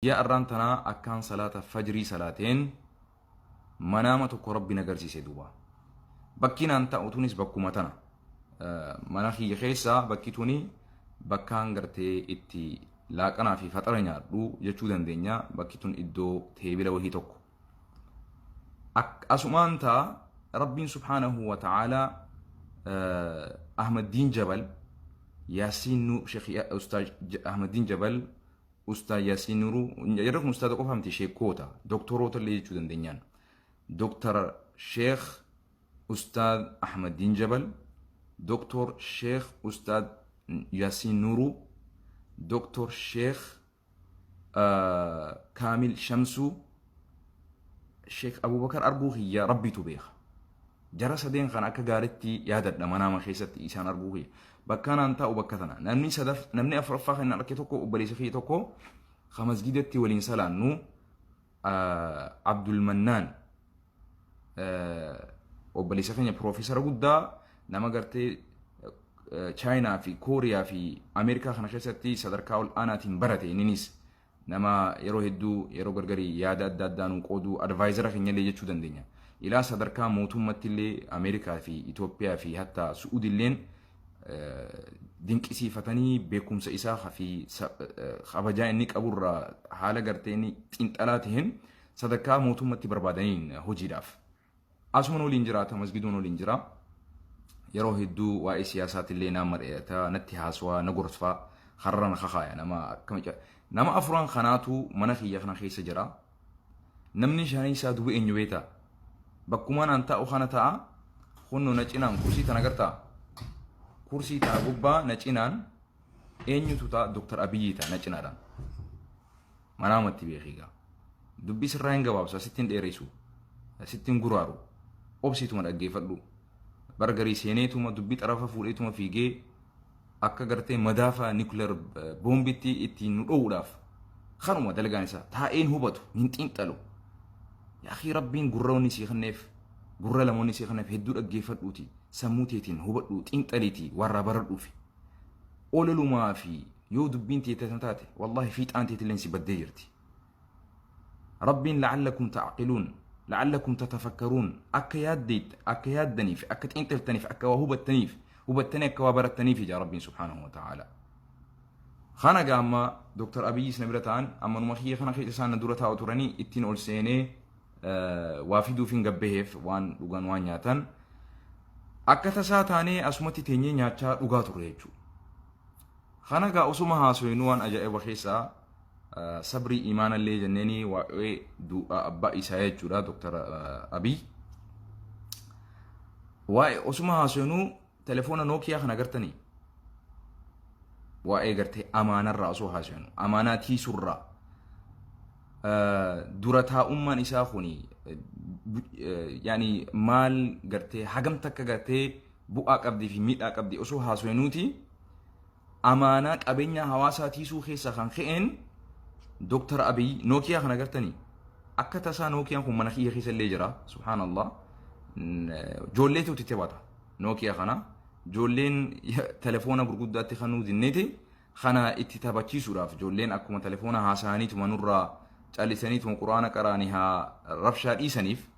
يا أرانتنا أكان صلاة فجري صلاتين منامة ربي نجرسي سيدوبا بكينا أنت أوتونيس بكومتنا مناخي خيسا بكيتوني بكان غرتي إتي لاقنا في فترة نيارو جتشودن دنيا بكيتون إدو تيبلا وهي توكو أسمانتا ربي سبحانه وتعالى أحمد دين جبل ياسين شيخ أستاذ أحمد دين جبل أستاذ ياسين نورو يركم أستاذ قفهم شيخ كوتا دكتوروت اللي يجودن دنيان دكتور شيخ أستاذ أحمد دين جبل دكتور شيخ أستاذ ياسين نورو دكتور شيخ كامل شمسو شيخ أبو بكر أربوغي يا ربي تبيخ جرس دين خان أكا غارتي يادد لما ما خيست إيسان أربوغي بكان أنت وبكتنا نمني صدف نمني أفرفاق إن أركيتوكو وبليس خيتوكو خمس جدتي والإنسان نو عبد المنان وبليس خيني بروفيسور قدا نما قرتي تشاينا في كوريا في أمريكا خنا خيستي صدركاول أنا تنبرتي نينيس نما يرو هدو يرو غرغري يادد دادانو قودو أدفايزر خيني اللي يجودن دنيا إلى صدركا موتومت اللي أمريكا في إثيوبيا في حتى سعودي اللين دينك إسي فتني بيكم سإساخ في خبجاء إنك أبور حالة قرتيني تنتلاتهن صدركا موتومت بربادين هجي داف أسمنو الإنجرا تمسجدونو الإنجرا يرو هدو واي سياسات اللي نامر إيتا نتي هاسوا نقرصفا خرران خخايا نما أفران خناتو منخي يخنا خيس جرا نمني شاني سادو إنيو بيتا بكمان أنت أخانتا خنو نجنان كرسي تنقرتا كرسي تنقبا نجنان إنيو توتا دكتور أبي تا نجنان منامتي بيخيغا دبي سرين قبابسا 60 ديريسو 60 قرارو أبسيتو من أجيفلو برغري سينيتوما دبي طرفا فوليتوما فيجي أكا غرتي مدافع نيكولير بومبيتي إتي نوداف خانوما دلغانسا تاين هوبتو ننتين تلو يا أخي ربين قروني سيخنف قرر لموني سيخنف هدو أجيفلوتي سموتيتين هوبتو تنتليتي ورا بردوفي أولو ما في يو دبين تيتاتاتي والله فيت أنتي تلنسي بديرتي ربين لعلكم تعقلون لعلكم تتفكرون أكياد دنيف أكت أنت التنيف أكا وهو التنيف هو التنيف وبر التنيف يا ربي سبحانه وتعالى خانا قاما دكتور أبي سنبرتان أما نمخي خانا خي تسان دورتا أوتوراني اتين أول سيني وافدو فين قبهف وان لغان وانياتان أكا تساتاني أسمتي تيني نياتشا لغاتو ريجو خانا قا أسوما هاسوينوان أجائب وخيسا صبري إيمان اللي جنني ودو أبا إسايا جورا دكتور أبي وأسمها سنو تلفون نوكيا خنا قرتني قرتي أمانة رأسو هاسنو أماناتي سرّا دورتها أمان إساخوني يعني مال قرتي حقمتك قرتي بؤاك أبدي في مئة أبدي أسو هاسنوتي أمانات أبنيا هواساتي سو خيسا خان خين دكتور أبي نوكيا خنا قرتني أكتسا نوكيا كم منخي خيس اللي جرا سبحان الله جوليتو تتباتا نوكيا خنا جولين تلفونا برقودات خنو دينيتي خنا اتتابتشي سوراف جولين أكما تلفونا هاسانيت منورا تالسانيت من قرآن قرانيها رفشا إيسانيف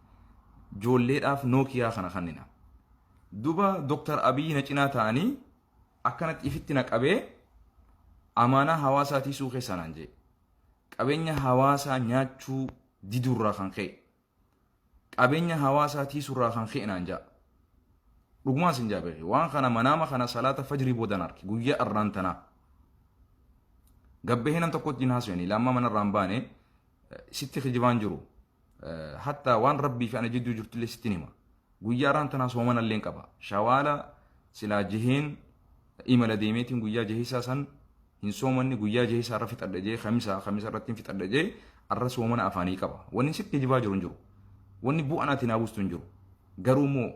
جولين أف نوكيا خنا خننا دوبا دكتور أبي نجنا تاني أكنت إفتنك أبي أمانة هواساتي سوخي سنانجي qabeenya hawaasaa nyaachuu didurraa kan ka'e qabeenya hawaasaa tiisurraa kan ka'e naan jaa dhugumaa sin jaabeefi waan kana manaama kana salaata fajrii boodan arki guyyaa arraan tanaa gabbee hinan tokkotti hin haasuyanii lamma manarraan baane sitti kijibaan jiru hatta waan rabbii fi ana jidduu jirtullee sittin hima guyyaa arraan tanaa soomanallee hin qaba shawaala silaa jiheen imala deemeetiin guyyaa jihiisaa san hin soomanni guyyaa jehisaa irra fixadhajee khamisa irratti fixadhajee arra soomana afaanii qaba wanni sitti kijibaa jiru hin jiru wanni bu'anaati naa buustu hin jiru garuu immoo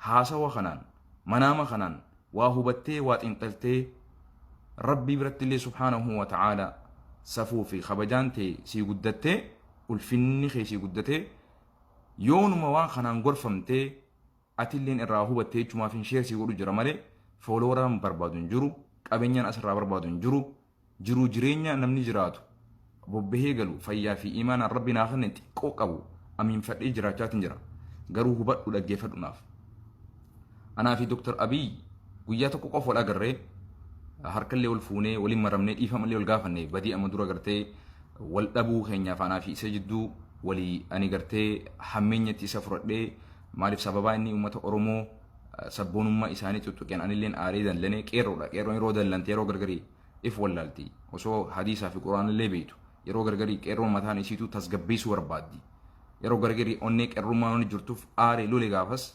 haasawa kanaan manaama kanaan waa hubattee waa xinxaltee rabbii biratti illee subhaanahu wa ta'aala safuu fi kabajaan ta'e sii guddattee ulfinni kee sii guddatee yoonuma waan kanaan gorfamtee atilleen irraa hubattee jechumaaf hin sheersii godhu jira malee foolooraan barbaadu hin jiru qabeenyaan asirraa barbaadu hin jiru jireenya namni jiraatu bobbehee galu fayyaa fi imaanaan rabbi naa kenne xiqqoo qabu amiin fadhee jiraachaatiin jira garuu hubadhu dhaggeeffadhunaaf anaa fi Dr. Abiy guyyaa tokko qofa wal agarree harkallee wal fuunee waliin maramnee dhiifamallee wal gaafannee badii amma dura gartee wal dhabuu keenyaaf anaa fi isa jidduu walii ani gartee hammeenyatti isa fudhadhee maaliif sababaa inni uummata Oromoo sabboonummaa isaanii tuttuqeen anilleen aaree dallanee qeerroodha qeerroon yeroo dallante yeroo gargarii if wallaalti osoo hadiisaa fi quraanillee beektu yeroo gargarii qeerroon mataan isiitu tasgabbeessuu barbaaddi yeroo gargarii onnee qeerrummaan inni jirtuuf aaree lole gaafas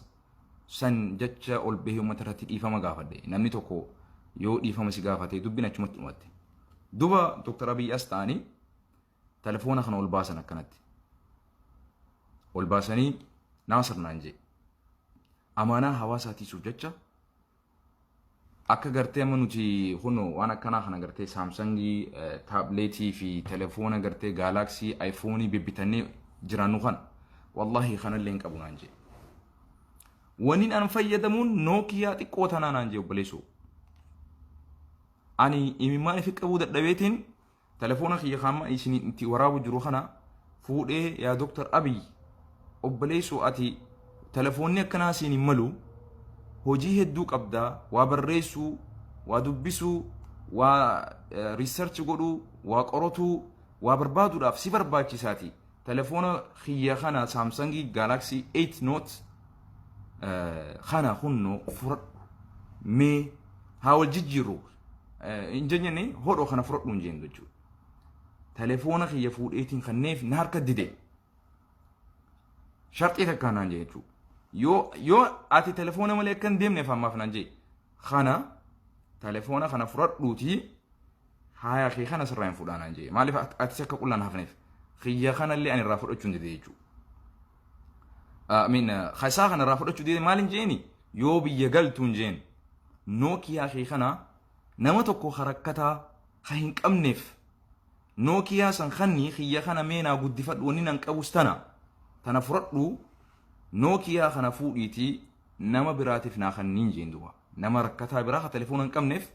san jecha ol bahee uummata irratti dhiifama gaafadhe namni tokko yoo dhiifama si gaafatee dubbin achumatti dhumatte duba Dr. Abiy as ta'anii telefoona kana ol baasan akkanatti ol baasanii Naasir naan jee amaanaa hawaasaatiisuuf jecha akka gartee amma nuti huno waan akkanaa kana gartee Saamsangii taableetii fi telefoona gartee Gaalaksii iPhoonii bibbitannee jiraannu kana wallahi kanallee hin qabu naan jee waniin an fayyadamuun Nookiyaa xiqqoo tanaa naan jee obboleessoo ani imimmaan ifi qabuu dadhabeetiin telefoona kiyya kaamma isin itti waraabu jiru kana fuudhee yaa Dr. Abiy obboleessoo ati telefoonni akkanaa siin hin malu hojii hedduu qabdaa waa barreessuu waa dubbisuu waa research godhuu waa qoratuu waa barbaaduudhaaf si barbaachisaati telefoona kiyya kana Samsung Galaxy 8 Note kana hunno fudhadhu mee haa wal jijjiirru hin jennee hodhoo kana fudhadhu hin jennu jechuudha telefoona kiyya fuudheetiin kanneef na harka dide shartii takkaan naan jee jechuudha yoo ati telefoona malee akkan deemneef ammaaf naan jee kana telefoona kana fudhadhuutii haaya kee kana sirraa hin fudhaa naan jee maaliif ati akka qullaan hafneef kiyya kanallee ani irraa fudhachuu hin dide jechuudha khaysaa kana irraa fudhachuu dide maal hin jeeni yoo biyya galtuu hin jeen Nookiyaa kee kana nama tokko harakkataa ha hin qabneef Nookiyaa san kanni kiyya kana meenaa guddifadhu wanni nan qabus tana fudhadhu Nookiyaa kana fuudhiitii nama biraatiif naa kanniin jeen duba nama rakkataa biraa telefoona hin qabneef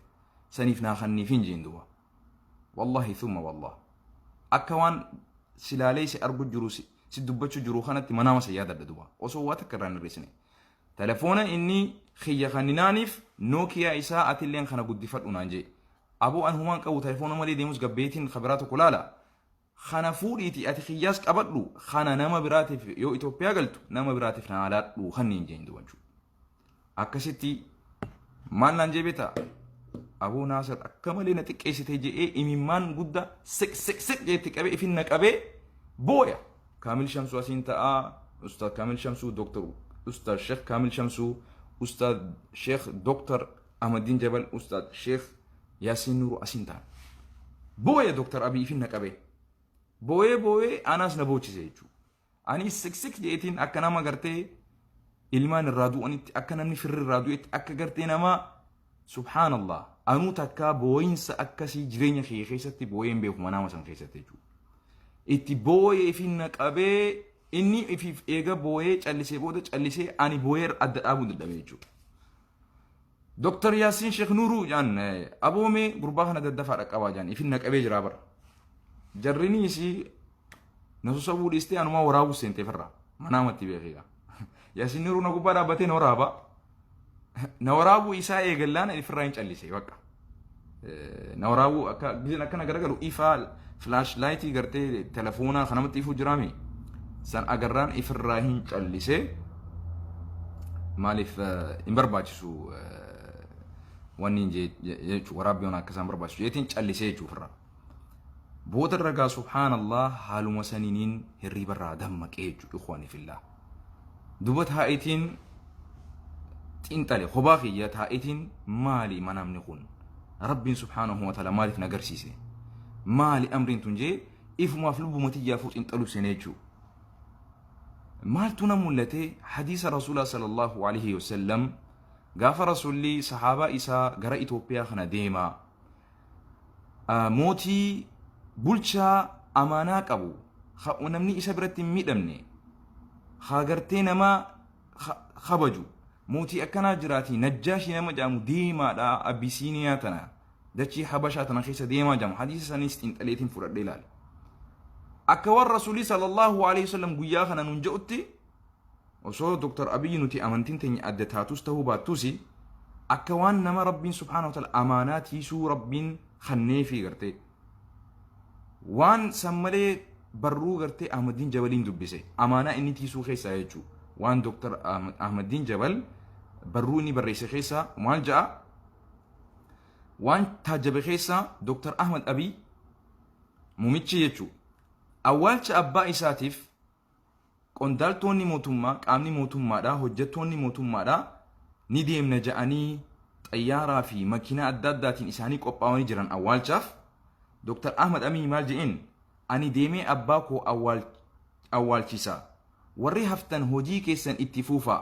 saniif naa kanniif hin jeen duba wallahi thumma wallah akka waan silaalee si argu jiru si dubbachuu jiru kanatti manaama sa yaadadha duba osoo waa takka irraa hin hir'isne telefoona inni kiyya kanninaaniif Nookiyaa isaa atilleen kana guddifadhu naan jee aboo an humaan qabu telefoona malee deemus gabbeetiin kabiraa tokko laala kana fuudhiiti ati kiyyaas qabadhu kana nama biraatiif yoo Itoophiyaa galtu nama biraatiif na alaadhu kanniin jeen dubanchu akkasitti maal naan jee beeta aboo Naasir akka malee na xiqqeessitee jee imimmaan guddaa siq jeetti qabee ifin na qabee booya Kaamil Shamsuu asiin ta'aa Ustaad Kaamil Shamsuu Dr. Ustaad Sheekh Kaamil Shamsuu Ustaad Sheekh Dr. Ahmadiin Jabal Ustaad Sheekh Yaasiin Nuuru asiin ta'an booya Dr. Abiy ifin na qabee booyee anaas na boochisee jechuudha ani siq jeetiin akka nama gartee ilmaan irraa du'anitti akka namni firri irraa du'etti akka gartee nama subhaanallah anuu takkaa booyinsa akkasii jireenya kee keessatti booyeen beekuma nama san keessatti jechuudha itti booyee ifin na qabee inni ifiif eega booyee callisee booda callisee ani booyee adda dhaabuu dadhabee jechuudha Dr. Yaasiin Sheekh Nuuruu jaan aboomee gurbaa kana daddafaa dhaqqabaa jaan ifin na qabee jira bara jarrini isi nasusa buudhistee anumaa waraabuu seentee firraa manaamatti beekiga Yaasiin Nuuruu na gubbaa dhaabbatee na waraabuu isaa eegallaan ifirraa hin callisee bakka na waraabuu akka gizin akkana garagalu ifaa flash lightii gartee telefoonaa kanamatti ifuu jiraami san agarraan ifirraa hin callisee maaliif hin barbaachisu wanni jechuudha waraabbiyoon akkasaan barbaachisu jeetiin callisee jechuudha booda ragaa subhaanallah haaluma saniiniin hirriba irraa dammaqee jechuudha ikhwaani fillah duba taa'itiin xiinxale kophaa kiyya taa'itiin maali manamni kun rabbiin subhaanahu wa ta'ala maaliif nagarsiise maali amriin tun jee ifumaaf lubbuma tiyyaafuu xiinxalu sene jechuudha maaltu na mul'ate hadiisa rasuulaa sallallahu alaihi wasallam gaafa rasuulli sahaabaa isaa gara Itoophiyaa kana deemaa mootii bulchaa amaanaa qabu namni isa biratti hin miidhamne gartee nama kabaju mootii akkanaa jiraati Najjaashii nama jedhamu deemaadha Abisiiniyaa tana dachii Habashaa tana keessa deemaa jedhamu hadiisa sanis xiinxaleetiin fudhadhee ilaale أكوار رسولي صلى الله عليه وسلم قياخنا ننجؤتي وصو دكتور أبي نتي أمانتين تني أدتاتوس تهوبات توسي أكوان نما ربين سبحانه وتعالى أمانات يسو ربين خنيفي غرتي وان سمالي برو غرتي أحمد دين جبلين دبسي أمانة إني تيسو خيسا يجو وان دكتور أحمد دين جبل برو إني بريسي خيسا وان جاء وان تاجب خيسا دكتور أحمد أبي مميتشي يجو أولش أبا إساتيف قندالتوني موتوما قامني موتوما دا هجتوني موتوما دا نديم نجأني طيارة في مكينة أداداتين إساني قباوني جران أول شاف دكتور أحمد أمي مالجئين أني ديمي أباكو أول شيسا وري هفتن هجي كيسن اتفوفا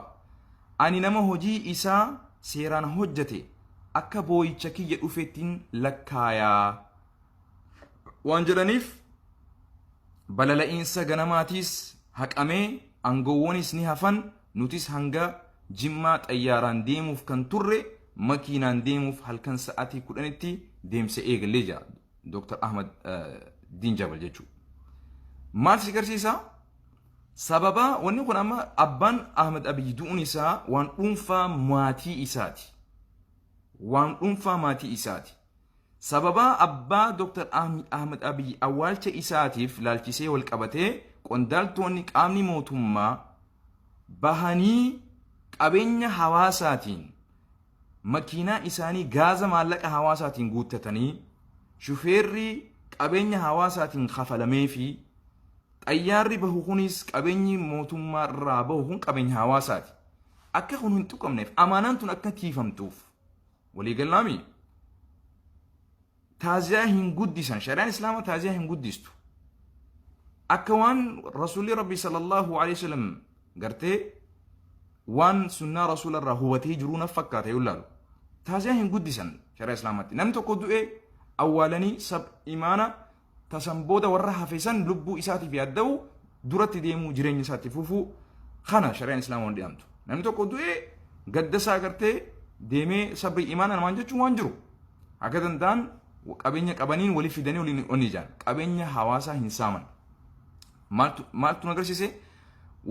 أني نما هجي إسا سيران هجتي أكا بوي تشكي يؤفتين لكايا وانجلانيف بللا إنسا غنماتيس هكامي أنغوونيس نهفن نوتيس هنگا جمات أياران ديموف كان تري مكينان ديموف هل كان ساعتي كلانتي ديم سيئيغ ليجا دكتور أحمد دين جبل جيشو مال سيكرسيسا سببا ونقول أما أبان أحمد أبي دونيسا وان أنفا ماتي إساتي وان أنفا ماتي إساتي سببا أبا دكتور أحمد أبي أولش إساتي فلالكسي والكبتي قندالتوني قامني موتوما bahanii qabeenya hawaasaatiin makiinaa isaanii gaaza maallaqa hawaasaatiin guuttatanii shufeerri qabeenya hawaasaatiin kafalamee fi xayyaarri bahu kunis qabeenyi mootummaa irraa bahu kun qabeenya hawaasaati akka kun hin tuqamneef amaanaan tun akka tiifamtuuf walii gallaami taaziyaa hin guddisan shari'aan islaamaa taaziyaa hin guddistu akka waan rasuulli rabbii sallallahu alaihi wasallam gartee waan sunnaa rasuula irraa hubatee jiru na fakkaata yoo ilaalu taaziyaa hin guddisan shari'a islaamaatti namni tokko du'e awwaalanii sab imaana tasan booda warra hafesan lubbuu isaatiif yaadda'u duratti deemuu jireenya isaatti fufuu kana shari'aan islaamaa waan dhiyaamtu namni tokko du'e gaddasaa gartee deemee sabri imaana namaan jechuun waan jiru akka danda'an qabeenya qabaniin waliif fidanii waliin onijaan qabeenya hawaasaa hin saaman maaltu nagarsiise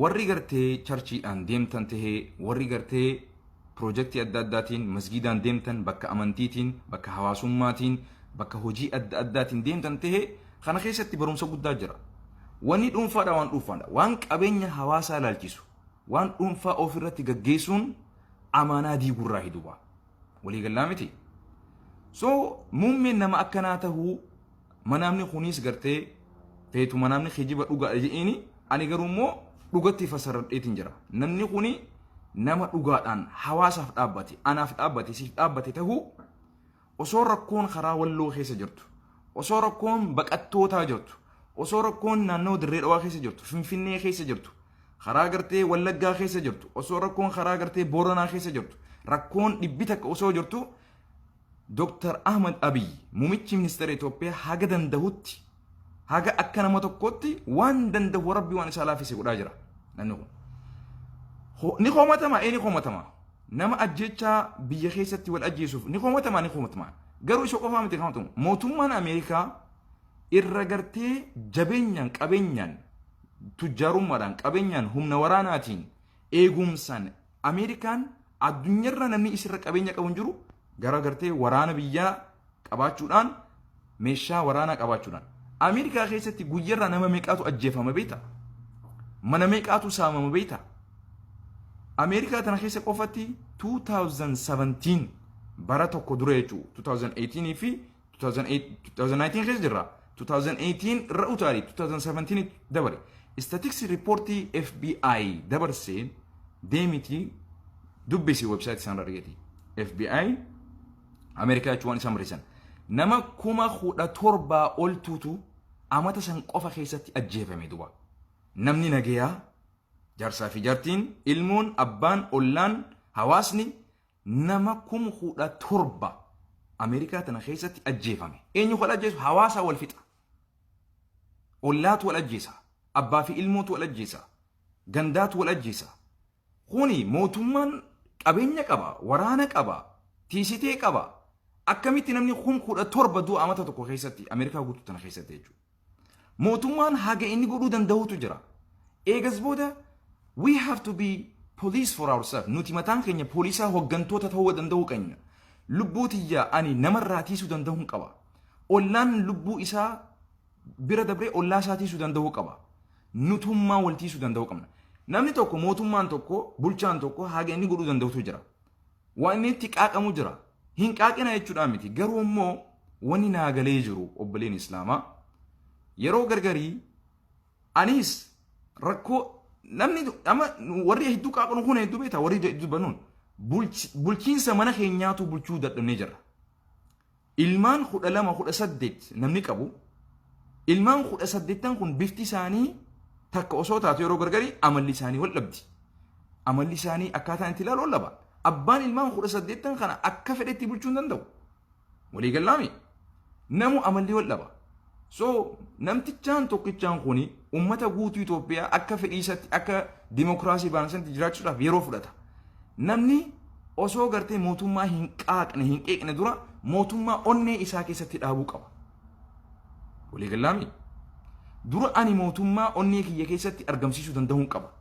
warri gartee charchiidhaan deemtan tahee warri gartee piroojeektii adda addaatiin masgiidaan deemtan bakka amantiitiin bakka hawaasummaatiin bakka hojii adda addaatiin deemtan tahee kana keessatti barumsa guddaa jira wanni dhuunfaadha waan dhuunfaadha waan qabeenya hawaasaa ilaalchisu waan dhuunfaa ofirratti gaggeessuun amaanaa diigurraa hiduba walii gallaa miti so muummeen nama akkanaa tahuu manaamni kunis gartee feetu manaamni kijiba dhugaa jedheeni ani garuu immoo dhugatti fasarradheetiin jira namni kuni nama dhugaadhaan hawaasaaf dhaabbate anaaf dhaabbate siif dhaabbate tahuu osoo rakkoon karaa walloo keessa jirtu osoo rakkoon baqattootaa jirtu osoo rakkoon naannoo dirree dhawaa keessa jirtu finfinnee keessa jirtu karaa gartee wallaggaa keessa jirtu osoo rakkoon karaa gartee booranaa keessa jirtu rakkoon dhibbi takka osoo jirtu Dr. Ahmad Abiy muummichi ministeera Itoophiyaa haga dandahutti haga akka nama tokkotti waan dandahu rabbi waan isaa laafise godhaa jira namni kun ni qomatama nama ajjeechaa biyya keessatti wal ajjeesuuf ni qomatama garuu isa qofaa miti kamatu mootummaan Ameerikaa irra gartee jabeenyaan qabeenyaan tujjaarummaadhaan qabeenyaan humna waraanaatiin eegumsaan Ameerikaan addunyaarra namni isirra qabeenya qabu hin jiru gara gartee waraana biyyaa qabaachuudhaan meeshaa waraanaa qabaachuudhaan Ameerikaa keessatti guyyarra nama meeqaatu ajjeefama beekta mana meeqaatu saamama beekta Ameerikaa tana keessa qofatti 2017 bara tokko dura jechuu 2018 fi 2019 keessa jirra 2018 irra utaali 2017 dabare statistics reportii FBI dabarsee deemiti dubbisi website isaan argati FBI Ameerikaa jechuun isaan marisan nama 17,000 oltuutu amata san qofa keessatti ajjeefame duba namni nagayaa jaarsaa fi jaartiin ilmoon abbaan ollaan hawaasni nama 17,000 Ameerikaa tana keessatti ajjeefame eenyu wal ajjeesu hawaasa wal fixa ollaatu wal ajjeesa abbaa fi ilmootu wal ajjeesa gandaatu wal ajjeesa kuni mootummaan qabeenya qaba waraana qaba tiisitee qaba akkamitti namni 17,000 du'a amata tokko keessatti Ameerikaa guutuu tana keessatti jechuudha mootummaan haga inni godhuu danda'utu jira eegas booda we have to be police for ourselves nuti mataan keenya poolisaa hoggantoota ta'uu danda'uu qabna lubbuu tiyya ani namarraa tiisuu danda'uun qaba ollaan lubbuu isaa bira dabree ollaa isaa tiisuu danda'uu qaba nutummaa wal tiisuu danda'uu qabna namni tokko mootummaan tokko bulchaan tokko haga inni godhuu danda'utu jira waan inni itti qaaqamu jira hin qaaqina jechuudha miti garuu immoo wanni naagalee jiru obboleen islaamaa yeroo gargarii anis rakkoo namni ama warri hedduu qaaqanu kun hedduu beeta warri hedduu banuun bulchiinsa mana keenyaatu bulchuu dadhabnee jira ilmaan 12 18 namni qabu ilmaan 18 kun bifti isaanii takka osoo taatu yeroo gargarii amalli isaanii wal dhabdi amalli isaanii akkaataan itti ilaalu wal dhaba abbaan ilmaan 18 kana akka fedhetti bulchuu hin danda'u walii gallaami namu amalli wal dhaba so namtichaan tokkichaan kuni ummata guutuu Itoophiyaa akka fedhiisatti akka dimokiraasii baansanti jiraachuudhaaf yeroo fudhata namni osoo gartee mootummaa hin qeeqne dura mootummaa onnee isaa keessatti dhaabuu qaba walii gallaami dura ani mootummaa onnee kiyya keessatti argamsiisuu danda'uun qaba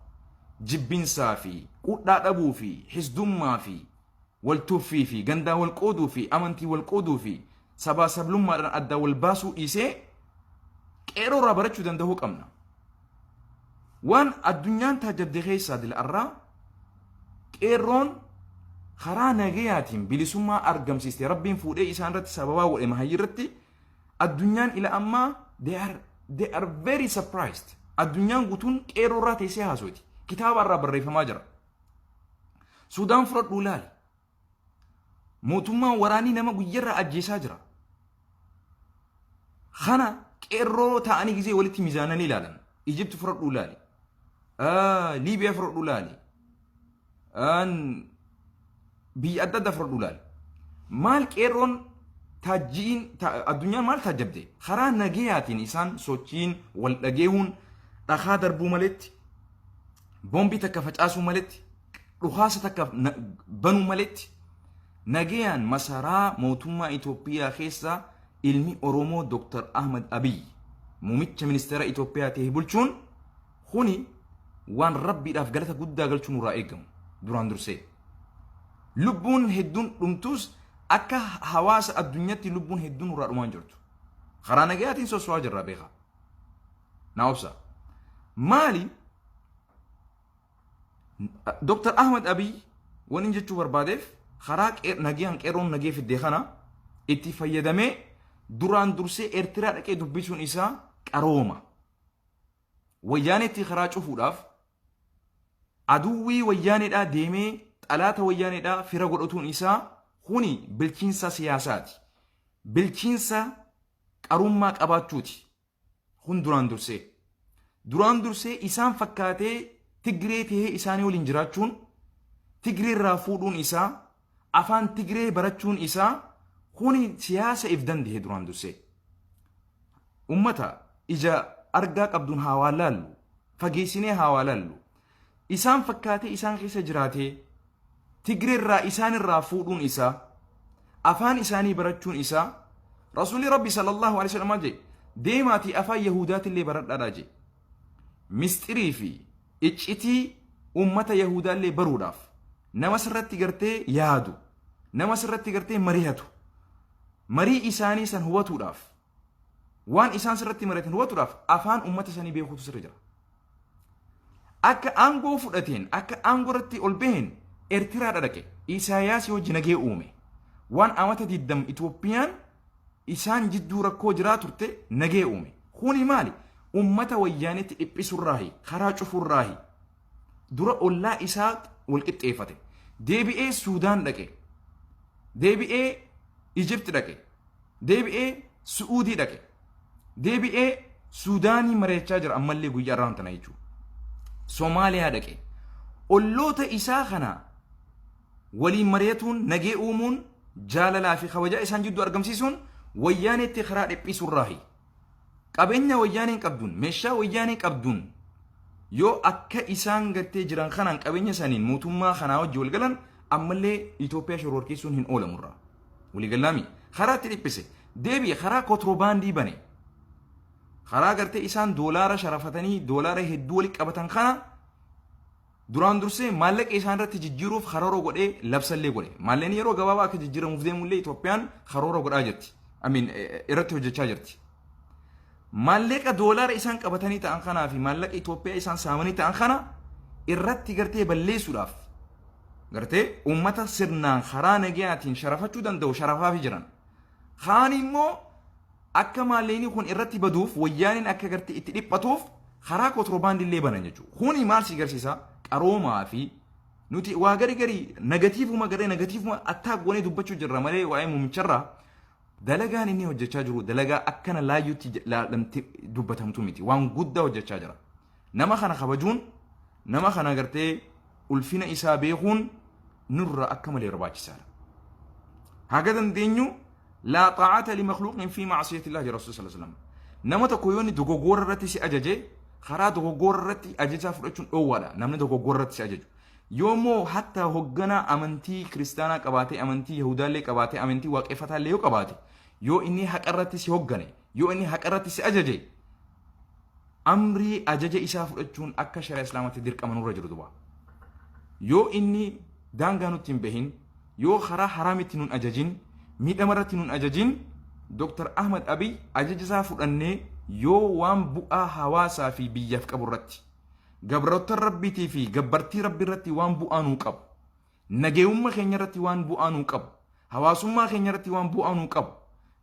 jibbinsaa fi qudhaa dhabuu fi hisdummaa fi waltuffii fi gandaa wal qooduu fi amantii wal qooduu fi sabaa sablummaadhaan adda wal baasuu dhiisee qeeroo irraa barachuu danda'uu qabna waan addunyaan taajabde keessaa dil'arraa qeerroon karaa nagayaatiin bilisummaa argamsiiste rabbiin fuudhee isaan irratti sababaa godhe mahayyii irratti addunyaan ila ammaa they are very surprised addunyaan guutuun qeerroo irraa teessee haasooti kitaaba irraa barreeffamaa jira Sudaan fudhadhuu ilaali mootummaan waraanii nama guyyarraa ajjeesaa jira kana qeerroo ta'anii gizee walitti mizaananii ilaalan Egypt fudhadhuu ilaali Libya fudhadhuu ilaali biyya adda addaa fudhadhuu ilaali maal qeerroon taajjiin addunyaan maal taajabde karaa nagayaatiin isaan sochiin wal dhageehuun dhakaa darbuu maletti bombii takka facaasuu maletti dhukaasa takka banuu maletti nagayaan masaraa mootummaa Itoophiyaa keessaa ilmi Oromoo Dr. Ahmad Abiy muumicha ministeera Itoophiyaa ta'ee bulchuun kuni waan rabbiidhaaf galata guddaa galchuun irraa eegamu duraan dursee lubbuun hedduun dhumtus akka hawaasa addunyaatti lubbuun hedduun irraa dhumaan jirtu karaa nagayaatiin soso'aa jirra beekaa naawobsa maali Dr. Ahmad Abiy waan jechuu barbaadeef karaa nagayaan qeerroon nagee fiddee kana itti fayyadamee duraan dursee Eertiraa dhaqee dubbisuun isaa qarooma wayyaaneetti karaa cufuudhaaf aduwwii wayyaaneedhaa deemee xalaata wayyaaneedhaa fira godhatuun isaa kuni bilchiinsa siyaasaati bilchiinsa qarummaa qabaachuuti kun duraan dursee isaan fakkaatee Tigree ta'ee isaanii waliin jiraachuun Tigree irraa fuudhuun isaa afaan Tigree barachuun isaa kuni siyaasa if danda'e duraan dursee ummata ija argaa qabduun haa laallu fageessinee haa laallu isaan fakkaatee isaan keessa jiraatee Tigree irraa isaan irraa fuudhuun isaa afaan isaanii barachuun isaa Rasuulli Rabbi sallallahu alaihi wasallam jedhe deemaatii afaan Yahudaatillee baradhaadhaa jedhe mistirii fi iccitii ummata Yahudaallee baruudhaaf nama sirratti gartee yaadu nama sirratti gartee mari'atu marii isaanii san hubatuudhaaf waan isaan sirratti mari'atan hubatuudhaaf afaan ummata isaanii beekuutu sirra jira akka aangoo fudhateen akka aangoo irratti ol baheen Eertiraa dhaqe Isaayaas wajjin nagee uume waan amata 20 Itoophiyaan isaan jidduu rakkoo jiraa turte nagee uume kuni maali ummata wayyaanetti dhiphisurraahi karaa cufurraahi dura ollaa isaa wal qixxeeffate deebi'ee Suudaan dhaqe deebi'ee Egypt dhaqe deebi'ee Suudii dhaqe deebi'ee Suudaanii mareechaa jira ammallee guyyaa irraa tana jechuudha Soomaaliyaa dhaqe olloota isaa kana waliin mari'atuun nagee uumuun jaalalaa fi kabajaa isaan jidduu argamsiisuun wayyaanetti karaa dhiphisurraahi qabeenya wayyaaneen qabduun meeshaa wayyaanee qabduun yoo akka isaan gartee jiran kanaan qabeenya saniin mootummaa kanaa wajji wal galan ammallee Itoophiyaa shororkeessuun hin oolamurraa walii galaami karaa itti dhiphise deebi'e karaa kontiroobaandii bane خرا قرتي إسان دولار شرفتني دولار هدول قبتن خنا duraan dursee maallaqa isaan irratti jijjiiruuf karoora godhee labsallee godhe maalleen yeroo gabaabaa akka jijjiiramuuf deemullee Itoophiyaan karoora godhaa jirti irratti hojjechaa jirti maallaqa doolaara isaan qabatanii ta'an kanaa fi maallaqa Itoophiyaa isaan saamanii ta'an kana irratti gartee balleessuudhaaf gartee uummata sirnaan karaa nagayaatiin sharafachuu danda'u sharafaaf jiran kaan immoo akka maalleenii kun irratti baduuf wayyaaniin akka gartee itti dhiphatuuf karaa kontiroobaandillee banan jechuudha kuni maal si garsiisa qaroomaa fi nuti waa gari negatiivuma attaak goonee dubbachuu jirra malee waa'ee muumicharraa dalagaan inni hojjechaa jiru dalagaa akkana laayyuutti laalamti dubbatamtu miti waan guddaa hojjechaa jira nama kana kabajuun nama kana gartee ulfina isaa beekuun nurra akka malee barbaachisaadha haga dandeenyu laa xaa'ata limakhluuqin fi macsiyati llaahi rasuul sallallahu alaihi wasallam nama tokko yoonni dogoggora irratti si ajaje karaa dogoggora irratti ajajaa fudhachuun dhoowwaadha namni dogoggora irratti si ajaju yoommoo hatta hoggana amantii kiristaanaa qabaatee amantii yahudaallee qabaatee amantii waaqeffataallee yoo qabaate yoo inni haqa irratti si hoggane yoo inni haqa irratti si ajaje amrii ajaja isaa fudhachuun akka shari'a islaamatti dirqama nurra jiru duba yoo inni daangaa nutti hin bahin yoo karaa haraamitti nun ajajin miidhama irratti nun ajajin Dr. Ahmad Abiy ajaja isaa fudhannee yoo waan bu'aa hawaasaa fi biyyaaf qabu irratti gabroota rabbiitii fi gabbartii rabbii irratti waan bu'aa nuu qabu nageewummaa keenya irratti waan bu'aa nuu qabu hawaasummaa keenya irratti waan bu'aa nuu qabu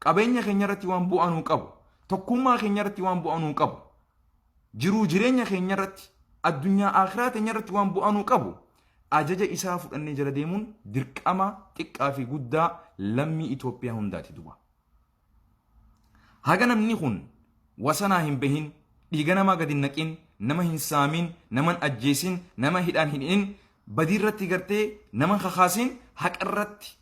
qabeenya keenya irratti waan bu'aa nuu qabu tokkummaa keenya irratti waan bu'aa nuu qabu jiruu jireenya keenya irratti addunyaa akhiraa keenya irratti waan bu'aa nuu qabu ajaja isaa fudhannee jala deemuun dirqama xiqqaa fi guddaa lammii Itoophiyaa hundaati duba haga namni kun wasanaa hin bahin dhiiga namaa gadi naqin nama hin saamin nama hin ajjeesin nama hidhaan hin hidhin badii irratti gartee nama kakaasin haqa irratti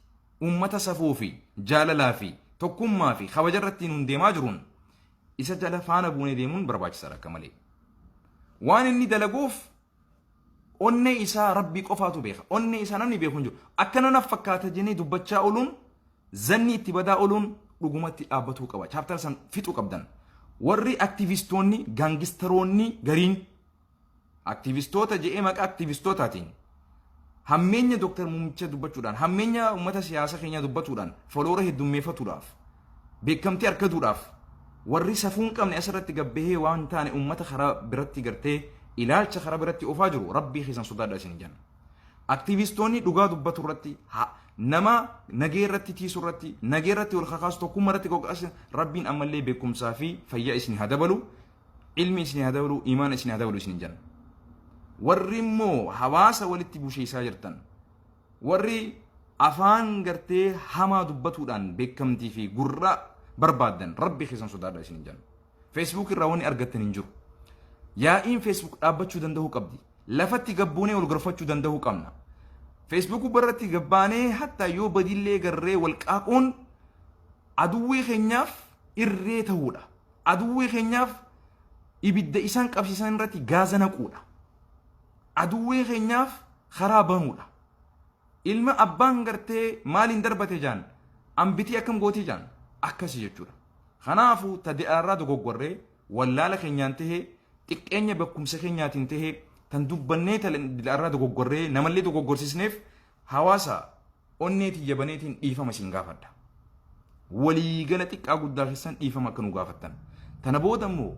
ummata safuu fi jaalalaa fi tokkummaa fi kabaja irratti nun deemaa jiruun isa jala faana buunee deemuun barbaachisaadha akka malee waan inni dalaguuf onnee isaa rabbii qofaatu beeka onnee isaa namni beeku hin jiru akkana naf fakkaata jennee dubbachaa ooluun zanni itti badaa ooluun dhugumatti dhaabbatuu qaba chaaptar san fixuu qabdan warri aktivistoonni gaangistaroonni gariin aktivistoota jedhee maqaa aktivistootaatiin hammeenya Dr. Muumicha dubbachuudhaan hammeenya uummata siyaasa keenya dubbatuudhaan foloora heddummeeffatuudhaaf beekamtii argatuudhaaf warri safuun qabne asirratti gabbahee waan taane uummata karaa biratti gartee ilaalcha karaa biratti ofaa jiru rabbii keessan sodaadha isin jenna aktivistoonni dhugaa dubbatu irratti nama nagee irratti tiisu irratti nagee irratti wal kakaasu tokkummaa irratti gogaasa rabbiin ammallee beekumsaa fi fayyaa isin haa dabalu ilmi isin haa dabalu iimaan isin haa dabalu isin jenna warri immoo hawaasa walitti busheessaa jirtan warri afaan gartee hamaa dubbatuudhaan beekamtii fi gurra barbaadan rabbii keessan sodaadha isin jenna Facebook irraa wanni argattan hin jiru yaa'iin Facebook dhaabbachuu danda'uu qabdi lafatti gabbuunee wal gorfachuu danda'uu qabna Facebook barratti gabbaanee hatta yoo badillee garree wal qaaquun aduwwii keenyaaf irree ta'uudha aduwwii keenyaaf ibidda isaan qabsiisan irratti gaaza naquudha aduwwii keenyaaf karaa banuudha ilma abbaan gartee maaliin darbate jaan ambitii akkam gootii jaan akkasii jechuudha kanaafuu tadi'aarraa dogoggorree wallaala keenyaan tahee xiqqeenya beekumsa keenyaatiin tahee tan dubbannee tadi'aarraa dogoggorree namallee dogoggorsiisneef hawaasa onneetii jabaneetiin dhiifama isin gaafadha waliigala xiqqaa guddaa keessan dhiifama akka nu gaafattan tana booda immoo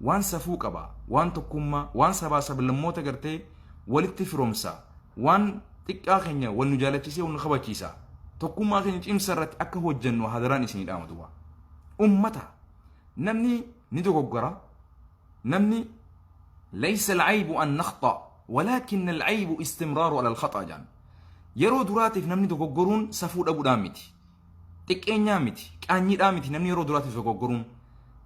waan safuu qaba waan tokkummaa waan sabaa sablammoota gartee walitti firoomsaa waan xiqqaa keenya wal nu jaalachisee wal nu kabachiisa tokkummaa keenya cimsa irratti akka hojjennu hadaraan isinii dhaama duba ummata namni ni dogoggora namni ليس العيب أن نخطأ ولكن العيب استمرار على الخطأ جان يرو دراتي في نمني دوغورون سفود أبو دامتي تكينيا متي كاني دامتي نمني يرو دراتي دوغورون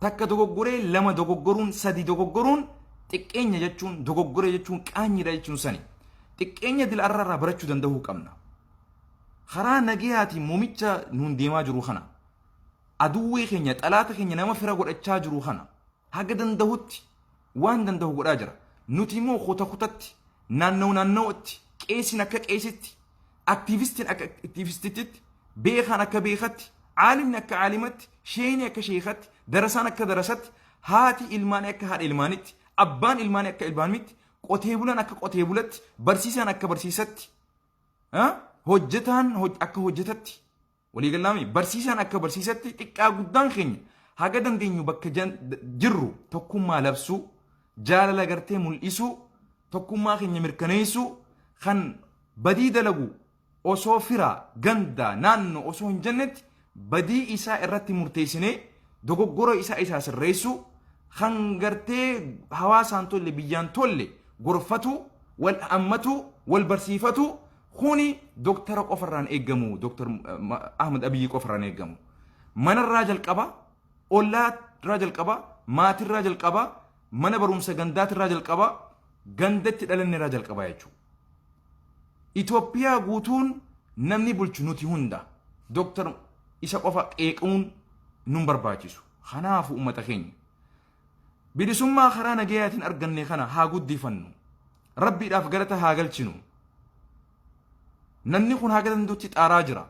تكا دوغوري لما دوغورون سدي دوغورون تكينيا جتشون دوغوري جتشون كاني دا جتشون سني تكينيا دل أرارا براتشو دندهو كامنا خرا نجياتي موميتشا نون ديما جرو خنا أدوي خينيا تلاتة خينيا نما فراغور اتشا جرو خنا هاga danda'utti waan danda'u godhaa jira nuti immoo kutatti naannootti qeesin akka qeesitti aktiivistiin akka aktiivistitti beekaan akka beekatti caalimni akka caalimatti sheeni akka sheekatti darasaan akka darasatti هاتي إلماني أكا هاد إلمانيت أبان إلماني أكا إلمانيت قوتيبولان أكا قوتيبولت برسيسان أكا برسيست هجتان أكا هجتت ولي قلامي برسيسان أكا برسيست تكا قدان خين هاقدن دينيو بكا جرو تكو ما لبسو جالة لغرتي ملئسو تكو ما خين يمركنيسو خان بديد لغو osoo fira ganda naanno osoo hin jennetti badii isaa irratti murteessinee dogoggora isaa sirreessu kan gartee hawaasaan tolle biyyaan tolle gorfatu wal ammatu wal barsiifatu kuni doktara qofarraan eeggamu doktor Ahmad Abiy qofarraan eeggamu manarraa jalqaba ollaarraa jalqaba maatirraa jalqaba mana barumsa gandaatirraa jalqaba gandatti dhalanneerraa jalqaba jechuudha. Itoophiyaa guutuun namni bulchu nuti hunda doktor isa qofa qeequun nun barbaachisu kanaafu ummata keenya bilisummaa karaa nagayaatiin arganne kana haa guddifannu rabbiidhaaf galata haa galchinu namni kun haa galandutti xaaraa jira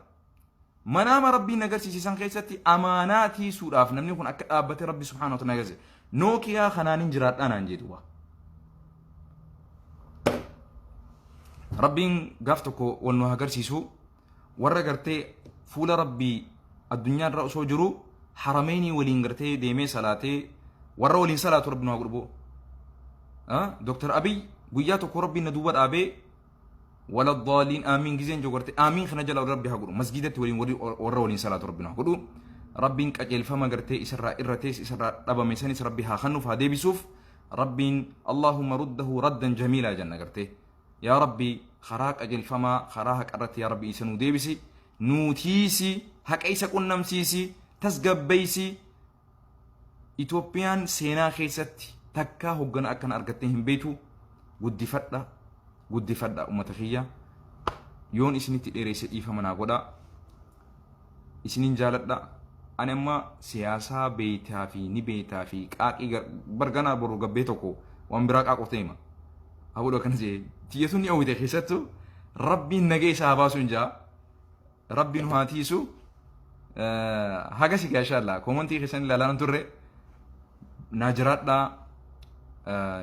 manaama rabbiin agarsiisan keessatti amaanaatii suudhaaf namni kun akka dhaabbate rabbi subhaanahu wa ta'ala nagase nookiyaa kanaanin jiraadhaa naan jedhuwa ربين قافتكو والنو هاجرسيسو ورا قرتي فول ربي الدنيا رأسو جرو حرميني ولين قرتي ديمي صلاتي ورا ولين صلاة ربنا قربو دكتور أبي قياتكو ربي ندوبت أبي ولا الضالين آمين جزين جو قرتي آمين خنجل ربي هاقرو مسجدة ولين ورا ولين صلاة ربنا قربو ربين كأجل فما قرتي إسراء إرتيس إسراء ربا ميسانيس ربي هاخنو فهدي بيسوف ربين اللهم رده ردا جميلا جنة قرتي يا ربي خراك أجل فما خراك أردت يا ربي إسنو ديبسي نوتيسي هك أيسا كن نمسيسي تسقب بيسي إثيوبيان سينا خيست تكا هقن أكن أرقتهم بيتو قد فدا أمتخية يون إسني تدريس إيفا منا قدا إسنين جالت دا أنا ما سياسة بيتا في نبيتا في كاك برغانا برو قبيتوكو وانبراك أكو تيما أقول لك أنا تيسوني أو تخيستو ربي نجي ساباسون جا ربي نهاتيسو هاجسي كاشا لا كومنتي خسن لا لا نتوري ناجرات دا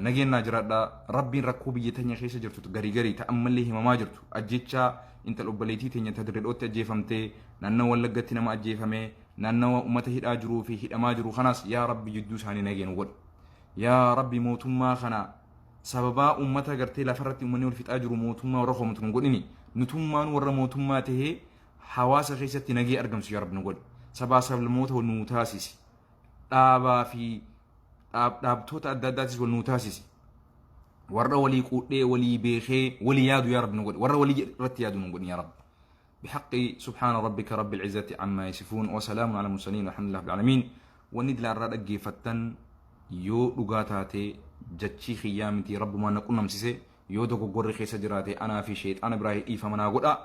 نجين ناجرات دا ربي ركوب يتني خيس جرتو غري تأمل ليه ما جرتو أجيتشا أنت الأبليتي تني تدري الأوت أجيفمتي نانا ولقتنا ما أجيفمي نانا أمته الأجرو فيه الأماجرو خلاص يا ربي جدوس هاني نجين ود يا ربي موت ما خنا سببا أمتا قرتي لفرت أمني والفت أجر موتما ورخو متكون قوليني نتومان ورا موتما تهي حواس خيستي نجي أرقم يا رب نقول سبا سبب الموت والنوتاسيس تابا في تاب توتا الداداتيس والنوتاسيس ورا ولي قوتي ولي بيخي ولي يادو يا رب نقول ورا ولي رت يادو نقول يا رب بحق سبحان ربك رب العزة عما يصفون وسلام على المرسلين والحمد لله رب العالمين وندل الرد فتن يو لغاتاتي جتشي خيامتي رب ما نقول نمسيسي يودو قرر خيسا جراتي أنا في شيء أنا براهي إيفا منا قد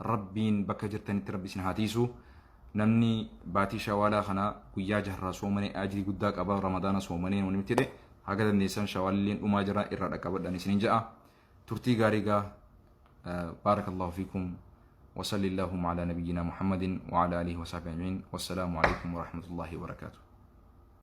ربين بكا جرتني تربي سنهاتيسو نمني باتي شوالا خنا كويا جهر سومني أجري قداك أبا رمضان سومني ونمتدي هكذا النسان شوالين وما جرى إرادك أبدا نسنين جاء ترتي غاريغا بارك الله فيكم وصلي اللهم على نبينا محمد وعلى آله وصحبه أجمعين والسلام عليكم ورحمة الله وبركاته.